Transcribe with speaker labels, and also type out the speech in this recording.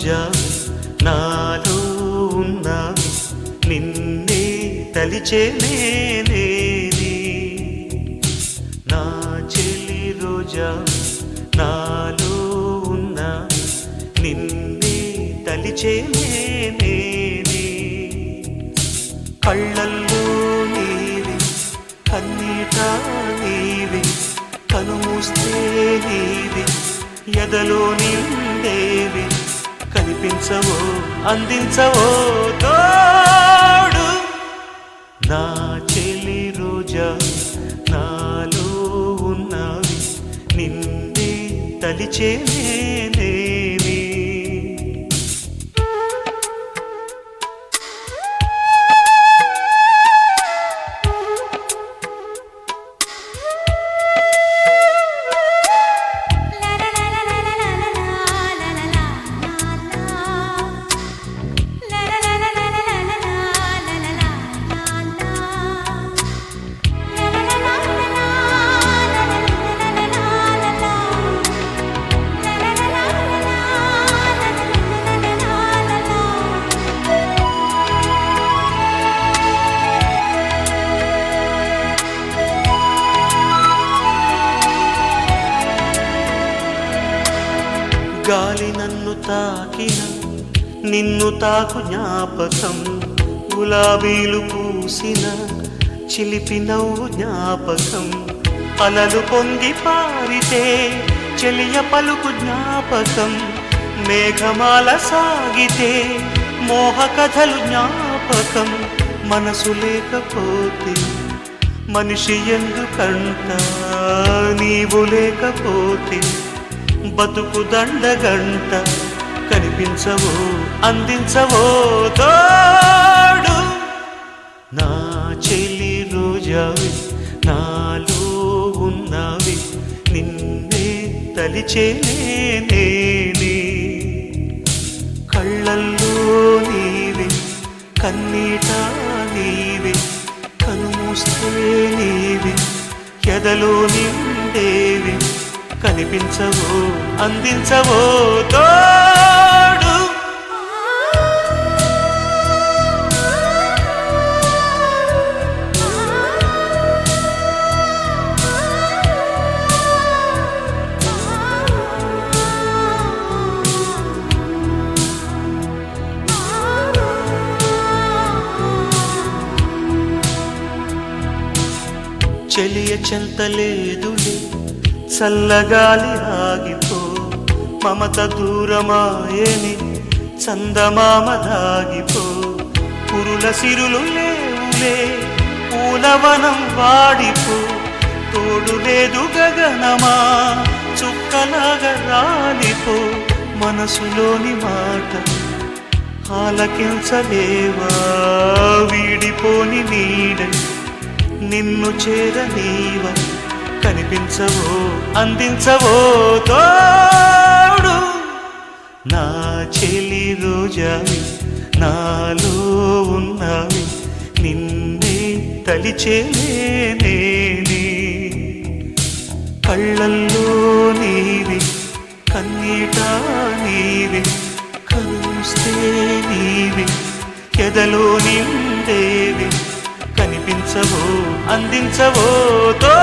Speaker 1: రోజా నాలో ఉన్నావి నిన్నే తలిచేనే నా చెలి రోజా నాలో ఉన్నావి నిన్నే తలిచేనే కళ్ళల్లో నీవి కన్నీట నీవి కనుమూస్తే నీవి ఎదలో నిండేవి కనిపించవో అందించవో తోడు నా చెలి రోజా నాలో ఉన్నవి నిన్నే తలిచేనే గాలి నన్ను తాకిన నిన్ను తాకు జ్ఞాపకం గులాబీలు పూసిన చిలిపి నవ్వు జ్ఞాపకం అలలు పొంగి పారితే చెలియ పలుకు జ్ఞాపకం మేఘమాల సాగితే మోహ కథలు జ్ఞాపకం మనసు లేకపోతే మనిషి ఎందుకంట నీవు లేకపోతే బతుకు దండగంట కనిపించవో అందించవో తోడు నా చెలి రోజావి నాలో ఉన్నవి నిన్నే తలిచేనే కళ్ళల్లో నీవి కన్నీట నీవి కనుమూస్తే నీవి ఎదలో నిండేవి కనిపించవో అందించవో తోడు చెలియ చెంతలేదులే చల్లగాలి ఆగిపో మమత దూరమాయని చందమామ దాగిపో పురుల సిరులు లేవులే పూలవనం వాడిపో తోడు లేదు గగనమా చుక్కలాగా రాలిపో మనసులోని మాట ఆలకించలేవా వీడిపోని నీడ నిన్ను చేరనీవ కనిపించవో అందించవో తోడు నా చెలి రోజావి నాలో ఉన్నవి నిన్నే తలిచేనే కళ్ళల్లో నీవి కన్నీట నీవి కనుస్తే నీవి ఎదలో నిండేవి కనిపించవో అందించవో తో